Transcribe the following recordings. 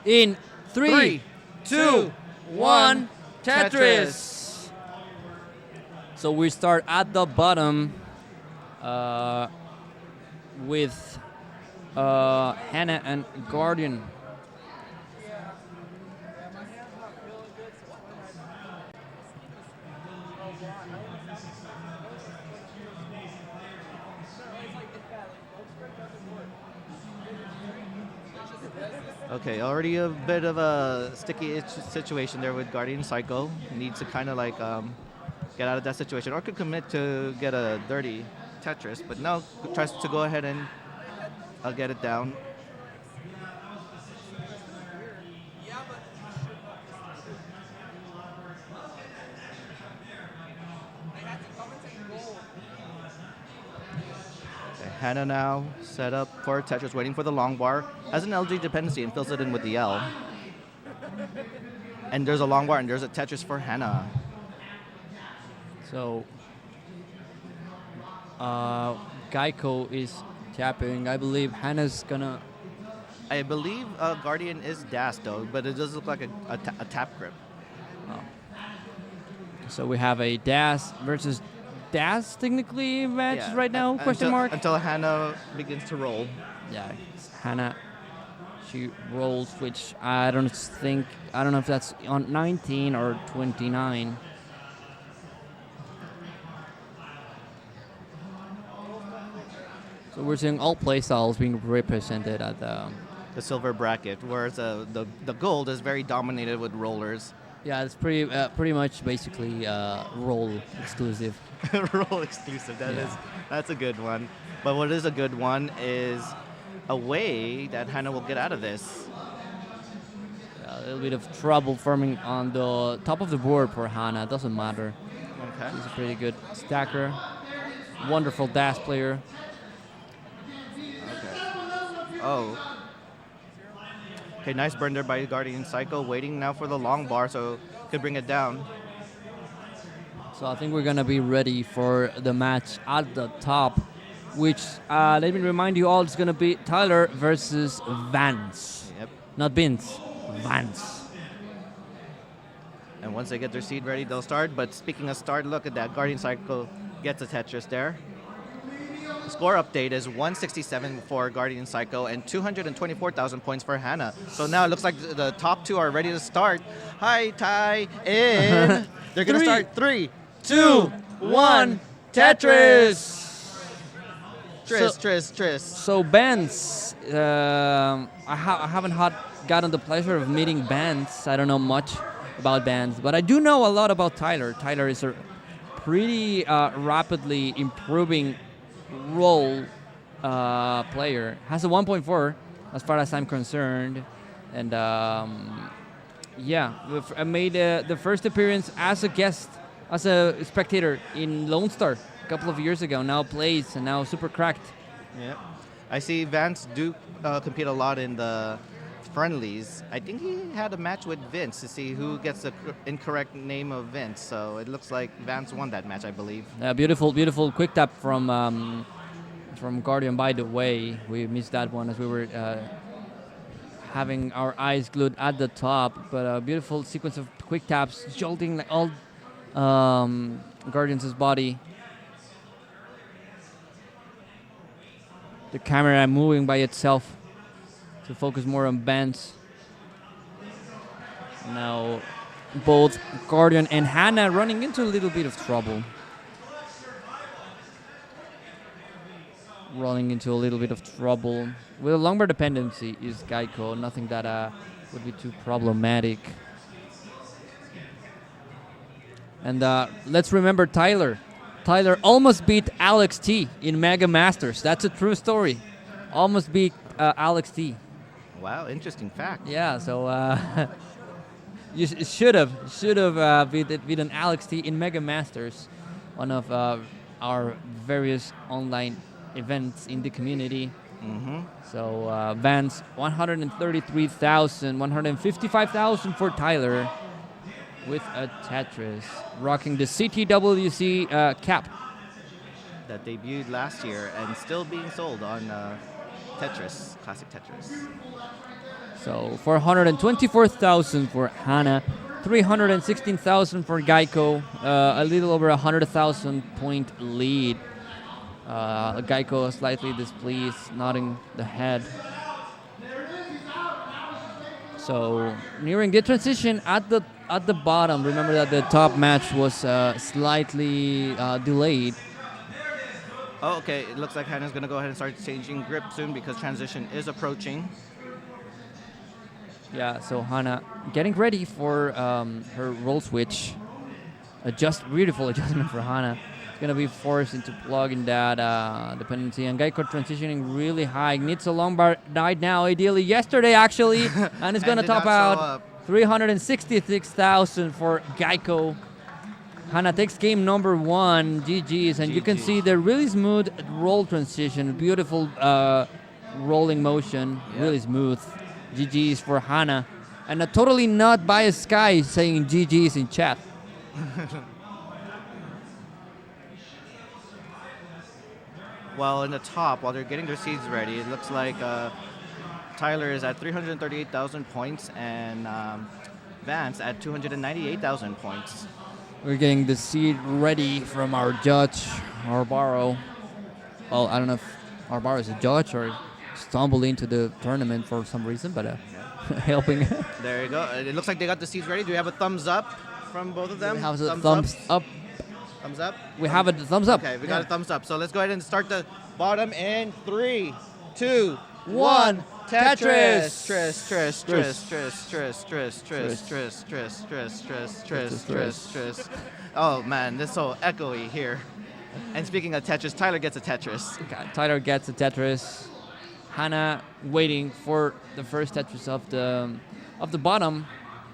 in Three, 2, 1, Tetris. So we start at the bottom with Hana and Guardian. Okay, already a bit of a sticky situation there with Guardian Psycho. Needs to kind of like get out of that situation, or could commit to get a dirty Tetris, but no, tries to go ahead and get it down. Hana now set up for Tetris, waiting for the long bar. Has an LG dependency and fills it in with the L. And there's a long bar and there's a Tetris for Hana. So Geico is tapping. I believe Hana's gonna. I believe Guardian is dash though, but it does look like a tap grip. Oh. So we have a dash versus dash technically match right now? Question mark. Until Hana begins to roll. Yeah, Hana. She rolls, which I don't know if that's on 19 or 29. So we're seeing all playstyles being represented at the silver bracket, whereas the gold is very dominated with rollers. Yeah, it's pretty much basically roll exclusive. Roll exclusive. That's a good one. But what is a good one is a way that Hana will get out of this. A little bit of trouble forming on the top of the board for Hana. Doesn't matter. Okay. She's a pretty good stacker. Wonderful dash player. Okay. Oh. Okay, nice burn there by Guardian Psycho. Waiting now for the long bar, so could bring it down. So I think we're going to be ready for the match at the top, which, let me remind you all, it's going to be Tyler versus Vance. Yep. Not Vince, Vance. And once they get their seed ready, they'll start. But speaking of start, look at that. Guardian Cycle gets a Tetris there. The score update is 167 for Guardian Psycho and 224,000 points for Hana. So now it looks like the top two are ready to start. Hi, Ty, in. They're going to start 3, 2, 1, Tetris. Tris. So Vance, I haven't gotten the pleasure of meeting Vance. I don't know much about Vance, but I do know a lot about Tyler. Tyler is a pretty rapidly improving role player. Has a 1.4 as far as I'm concerned, and I made the first appearance as a guest, as a spectator in Lone Star a couple of years ago. Now plays and now super cracked. Yeah, I see Vance do compete a lot in the friendlies. I think he had a match with Vince to see who gets the incorrect name of Vince. So it looks like Vance won that match, I believe. Beautiful quick tap from Guardian. By the way, we missed that one as we were having our eyes glued at the top. But a beautiful sequence of quick taps, jolting like all Guardian's body. The camera moving by itself to focus more on Vance. Now, both Guardian and Hana running into a little bit of trouble. With a longbar dependency is Geico. Nothing that would be too problematic. And let's remember Tyler. Tyler almost beat Alex T in Mega Masters. That's a true story. Almost beat Alex T. Wow, interesting fact. Yeah, so you should have beaten Alex T in Mega Masters, one of our various online events in the community. Mm-hmm. So Vance, 133,000, 155,000 for Tyler with a Tetris, rocking the CTWC cap. That debuted last year and still being sold on Tetris, classic Tetris. So 424,000 for Hana, 316,000 for Geico, a little over 100,000 point lead. Geico slightly displeased, nodding the head. So nearing the transition at the bottom. Remember that the top match was slightly delayed. Oh, okay. It looks like Hannah's going to go ahead and start changing grip soon because transition is approaching. Yeah, so Hana getting ready for her roll switch. Beautiful adjustment for Hana. It's going to be forced into plugging that dependency. And Geico transitioning really high. Needs a long bar died now, ideally yesterday actually. And it's going to top out 366,000 for Geico. Hana takes game number 1, GG's. And you can see the really smooth roll transition. Beautiful rolling motion, really smooth. GG's for Hana. And a totally not biased guy saying GG's in chat. Well, in the top, while they're getting their seeds ready, it looks like Tyler is at 338,000 points and Vance at 298,000 points. We're getting the seed ready from our judge, Arbaro. Well, I don't know if Arbaro is a judge or stumbled into the tournament for some reason, but helping. There you go. It looks like they got the seeds ready. Do we have a thumbs up from both of them? We have a thumbs up. Thumbs up? We have a thumbs up. Okay, we got a thumbs up. So let's go ahead and start the bottom in 3, 2, 1. Tetris. Tris. Oh man, this is so echoey here. And speaking of Tetris, Tyler gets a Tetris. Okay, Tyler gets a Tetris. Hana waiting for the first Tetris of the bottom.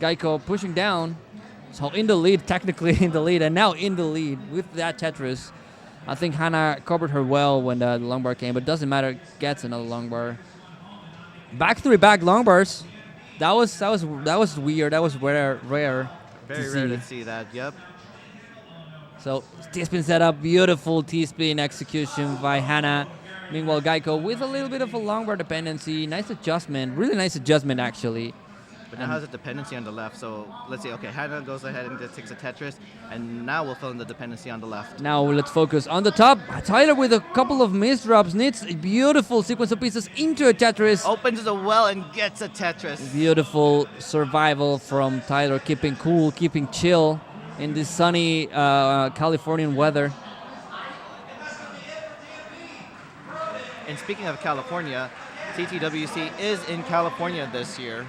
Geico pushing down. So in the lead, technically in the lead, and now in the lead with that Tetris. I think Hana covered her well when the long bar came, but doesn't matter. Gets another long bar. Back 3-back long bars. That was weird. That was rare. Very rare to see that. Yep. So T-spin setup, beautiful T-spin execution by Hana. Meanwhile, Geico with a little bit of a long bar dependency. Nice adjustment, really nice adjustment actually. But now has a dependency on the left, so let's see. Okay, Hana goes ahead and takes a Tetris, and now we'll fill in the dependency on the left. Now let's focus on the top. Tyler with a couple of misdrops needs a beautiful sequence of pieces into a Tetris. Opens the well and gets a Tetris. Beautiful survival from Tyler, keeping cool, keeping chill in this sunny Californian weather. And speaking of California, CTWC is in California this year.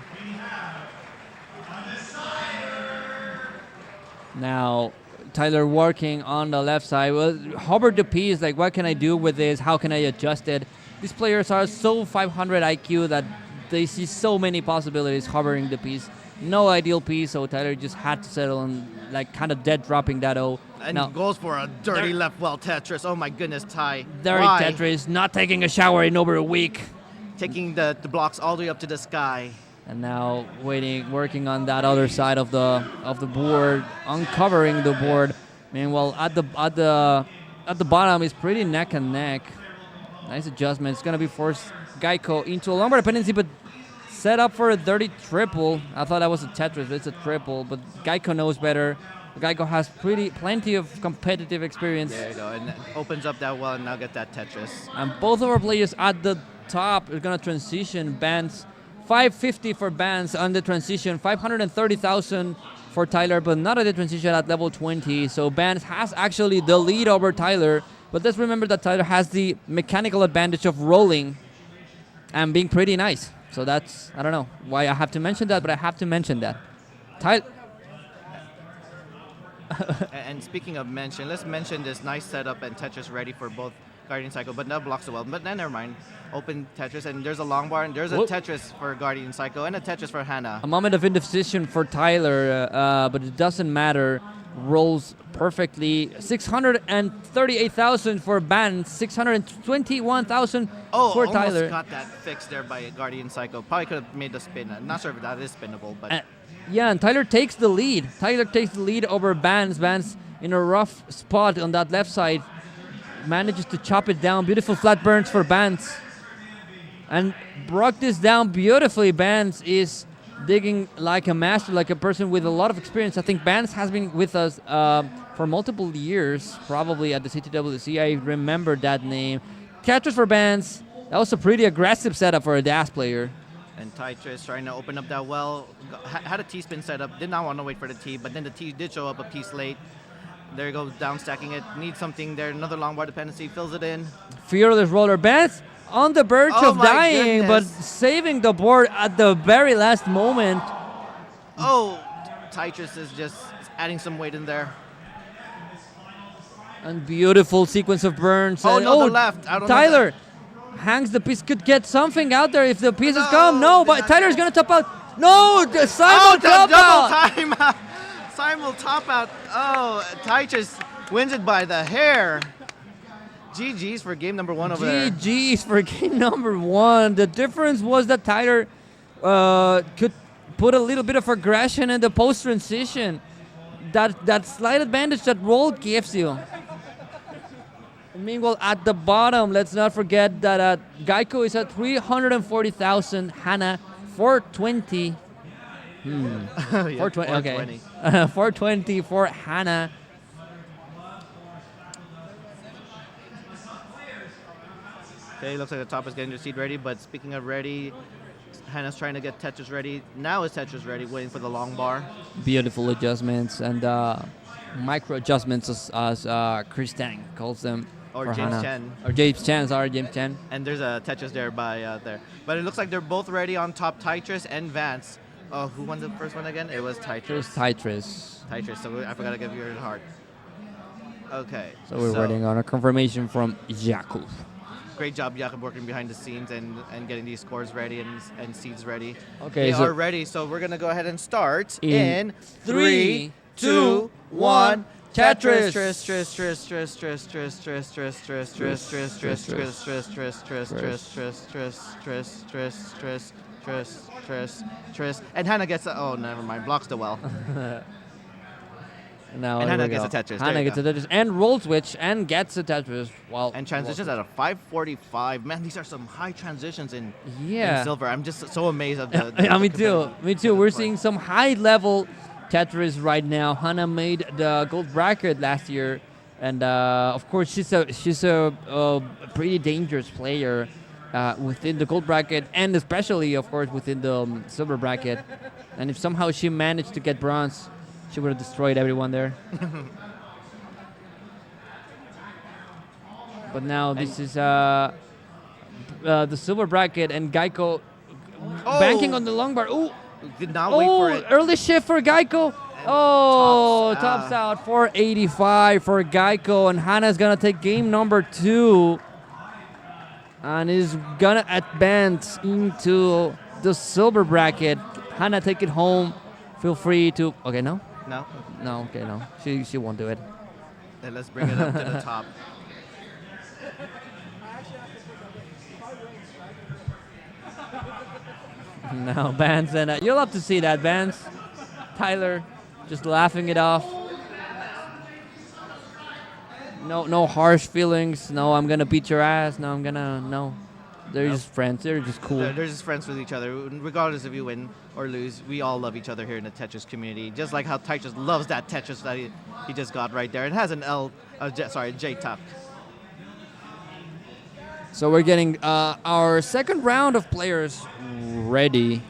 Now, Tyler working on the left side. Well, hover the piece, like what can I do with this? How can I adjust it? These players are so 500 IQ that they see so many possibilities hovering the piece. No ideal piece, so Tyler just had to settle on like kind of dead dropping that O. And now, goes for a dirty left well Tetris. Oh my goodness, Ty. Dirty Tetris, not taking a shower in over a week. Taking the blocks all the way up to the sky. And now working on that other side of the board, uncovering the board. Meanwhile, at the bottom is pretty neck and neck. Nice adjustment. It's gonna be forced Geico into a long bar dependency, but set up for a dirty triple. I thought that was a Tetris. It's a triple, but Geico knows better. Geico has plenty of competitive experience. There you go, and opens up that well, and now get that Tetris. And both of our players at the top are gonna transition. Vance, 550 for Vance on the transition, 530,000 for Tyler, but not at the transition at level 20. So Vance has actually the lead over Tyler, but let's remember that Tyler has the mechanical advantage of rolling and being pretty nice. So that's, I don't know why I have to mention that, but I have to mention that. And speaking of mention, let's mention this nice setup and Tetris ready for both Guardian Cycle, but that blocks the well. But then never mind. Open Tetris, and there's a long bar, and there's a Tetris for Guardian Cycle, and a Tetris for Hana. A moment of indecision for Tyler, but it doesn't matter. Rolls perfectly. 638,000 for Vance, 621,000 for Tyler. Almost got that fixed there by Guardian Cycle. Probably could have made the spin. I'm not sure if that is spinnable, but... yeah, and Tyler takes the lead. Tyler takes the lead over Vance. Vance in a rough spot on that left side. Manages to chop it down. Beautiful flat burns for Vance. and broke this down beautifully. Vance is digging like a master, like a person with a lot of experience. I think Vance has been with us for multiple years, probably at the CTWC. I remember that name. Tetris for Vance. That was a pretty aggressive setup for a DAS player. And Tetris trying to open up that well. Had a T-spin set up. Did not want to wait for the T, but then the T did show up a piece late. There you go, down stacking it. Needs something there. Another long bar dependency. Fills it in. Fearless roller. Vance on the verge of dying, but saving the board at the very last moment. Oh, Tetris is just adding some weight in there. And beautiful sequence of burns. Oh, and, no, the left. I don't Tyler hangs the piece. Could get something out there if the pieces come. No, but Tyler's going to top out. No, the Simon top out. Timeout. Simon top out. Oh, Tetris wins it by the hair. GG's for game number 1 over there. GG's for game number 1. The difference was that Tyler could put a little bit of aggression in the post transition. That slight advantage that roll gives you. Meanwhile, at the bottom, let's not forget that Geico is at 340,000. Hana 420. 420. Okay. 420 for Hana. Okay, looks like the top is getting their seed ready, but speaking of ready, Hannah's trying to get Tetris ready. Now is Tetris ready, waiting for the long bar. Beautiful adjustments and micro adjustments, as Chris Tang calls them. Or James Hana. Chen. Or James Chen, sorry, James Chen. And there's a Tetris there by there. But it looks like they're both ready on top, Tetris and Vance. Oh, who won the first one again? It was Tetris. It was Tetris. Tetris, so I forgot to give you a heart. Okay. So we're waiting on a confirmation from Jakub. Great job, Jakub, working behind the scenes and getting these scores ready and seeds ready. Okay, they are ready, so we're going to go ahead and start in 3, 2, 1. Tetris. And Hana gets oh, never mind, blocks the well. Now and Hana gets a Tetris. Hana gets a Tetris and roll switch and gets a Tetris. Well, and transitions at a 545. Man, these are some high transitions in silver. I'm just so amazed of the me too. Me too. We're seeing some high level Tetris right now. Hana made the gold bracket last year, and of course she's a pretty dangerous player within the gold bracket, and especially of course within the silver bracket. And if somehow she managed to get bronze, she would have destroyed everyone there. But now this is the silver bracket, and Geico banking on the long bar. Ooh. Did not wait for it. Early shift for Geico. Tops out 485 for Geico, and Hana's gonna take game number 2 and is gonna advance into the silver bracket. Hana, take it home. Feel free to. Okay, no. No. Okay, no. She won't do it. Then let's bring it up to the top. No, Vance, and you'll have to see that, Vance. Tyler just laughing it off. No harsh feelings. No, I'm gonna beat your ass. No. They're just friends. They're just cool. They're just friends with each other. Regardless if you win or lose, we all love each other here in the Tetris community. Just like how Tetris loves that Tetris that he just got right there. It has an J tuck. So we're getting our second round of players ready.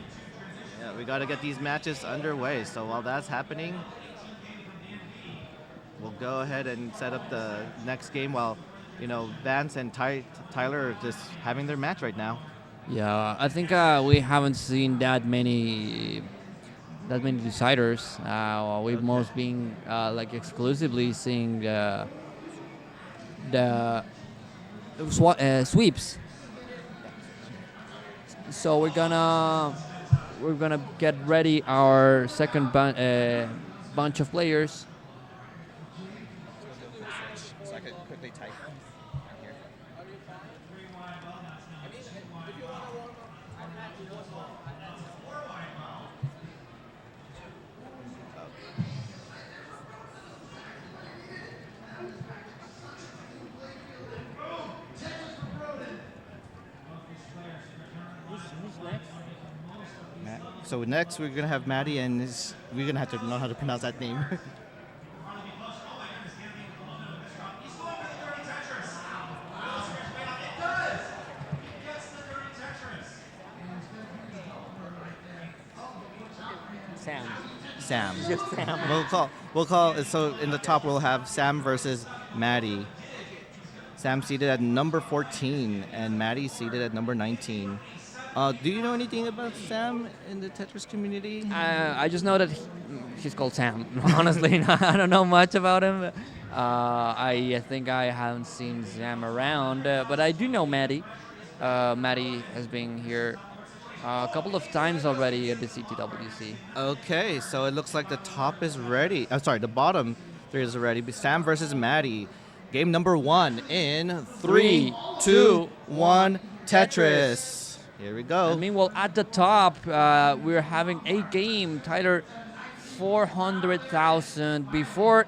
Yeah, we got to get these matches underway. So while that's happening, we'll go ahead and set up the next game while, Vance and Tyler are just having their match right now. Yeah, I think we haven't seen that many deciders. We've most been exclusively seeing the sweeps. So we're gonna get ready our second bunch of players. So I could quickly type here. So next we're gonna have Maddie, and we're gonna have to know how to pronounce that name. Sam. Sam. Just Sam. We'll call. So in the top we'll have Sam versus Maddie. Sam seated at number 14, and Maddie seated at number 19. Do you know anything about Sam in the Tetris community? I just know that he's called Sam. Honestly, I don't know much about him. I think I haven't seen Sam around, but I do know Maddie. Maddie has been here a couple of times already at the CTWC. Okay, so it looks like the top is ready. I'm sorry, the bottom three is ready. Sam versus Maddie. Game number 1 in 3, 2, 1, Tetris. Here we go. And meanwhile, at the top, we're having a game. Tyler, 400,000 before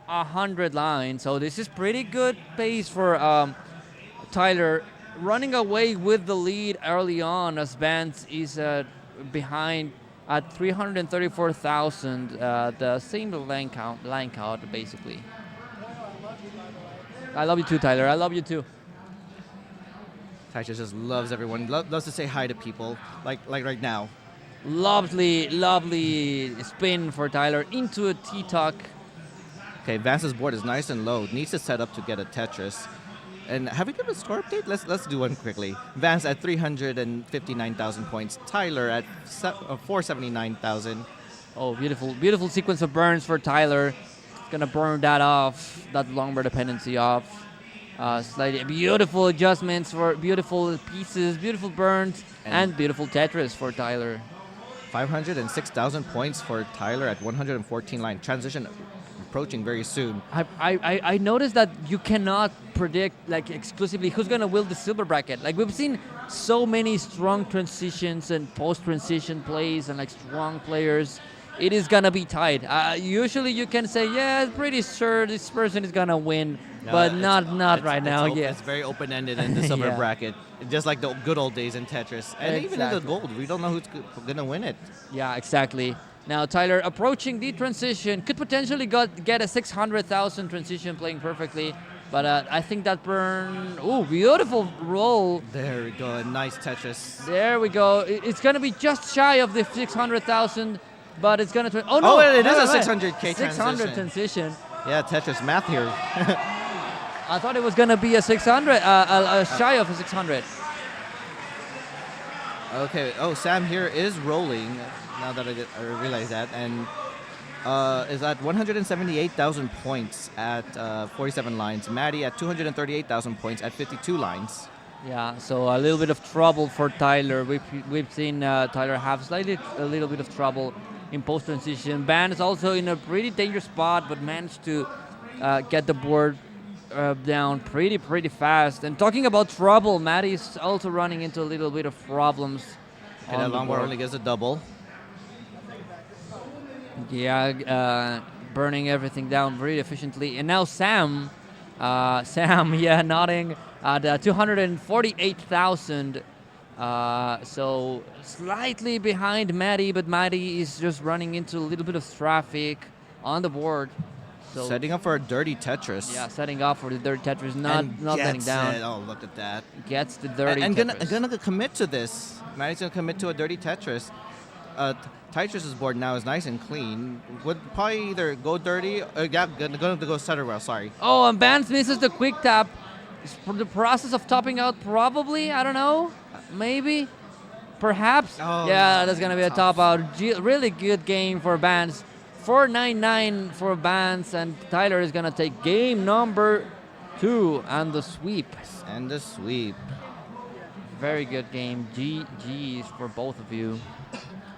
100 lines. So this is pretty good pace for Tyler, running away with the lead early on as Vance is behind at 334,000. The same line count, basically. I love you too, Tyler. I love you too. Tetris just loves everyone. Loves to say hi to people, like right now. Lovely spin for Tyler into a T-tuck. Okay, Vance's board is nice and low. Needs to set up to get a Tetris. And have we given a score update? Let's do one quickly. Vance at 359,000 points. Tyler at 479,000. Oh, beautiful sequence of burns for Tyler. Gonna burn that off, that lumbar dependency off. Slightly beautiful adjustments for beautiful pieces, beautiful burns, and beautiful Tetris for Tyler. 506,000 points for Tyler at 114 line. Transition approaching very soon. I noticed that you cannot predict like exclusively who's gonna win the silver bracket. Like we've seen so many strong transitions and post-transition plays and like strong players. It is gonna be tight. Usually you can say, yeah, pretty sure this person is gonna win, but not right now. Yeah, it's very open-ended in the silver bracket, just like the good old days in Tetris, and even in the gold, we don't know who's gonna win it. Yeah, exactly. Now Tyler approaching the transition could potentially get a 600,000 transition playing perfectly, but I think that burn. Oh, beautiful roll. There we go, a nice Tetris. There we go. It's gonna be just shy of the 600,000. But it's gonna. Oh no! Oh, it is a 600K 600 transition. Yeah, Tetris math here. I thought it was gonna be a 600, shy of a 600. Okay. Oh, Sam here is rolling. Now that I realize that, and is at 178,000 points at 47 lines. Maddie at 238,000 points at 52 lines. Yeah, so a little bit of trouble for Tyler. We've seen Tyler have a little bit of trouble in post-transition. Vance is also in a pretty dangerous spot, but managed to get the board down pretty fast. And talking about trouble, Maddie's also running into a little bit of problems. Okay, that long board only gets a double. Yeah, burning everything down very efficiently. And now Sam, nodding at 248,000. So slightly behind Maddie, but Maddie is just running into a little bit of traffic on the board. So setting up for a dirty Tetris. Yeah, setting up for the dirty Tetris, not letting down. Oh, look at that. Gets the dirty and Tetris. gonna commit to this. Maddie's gonna commit to a dirty Tetris. Tetris's board now is nice and clean. Would probably either go dirty, gonna go center rail, sorry. Oh, and Vance misses the quick tap. For the process of topping out, probably, I don't know. Maybe, perhaps. Oh, yeah, that's gonna be a top out. Really good game for Vance. 499 for Vance, and Tyler is gonna take game number 2 and the sweep. And the sweep. Very good game. GG's for both of you.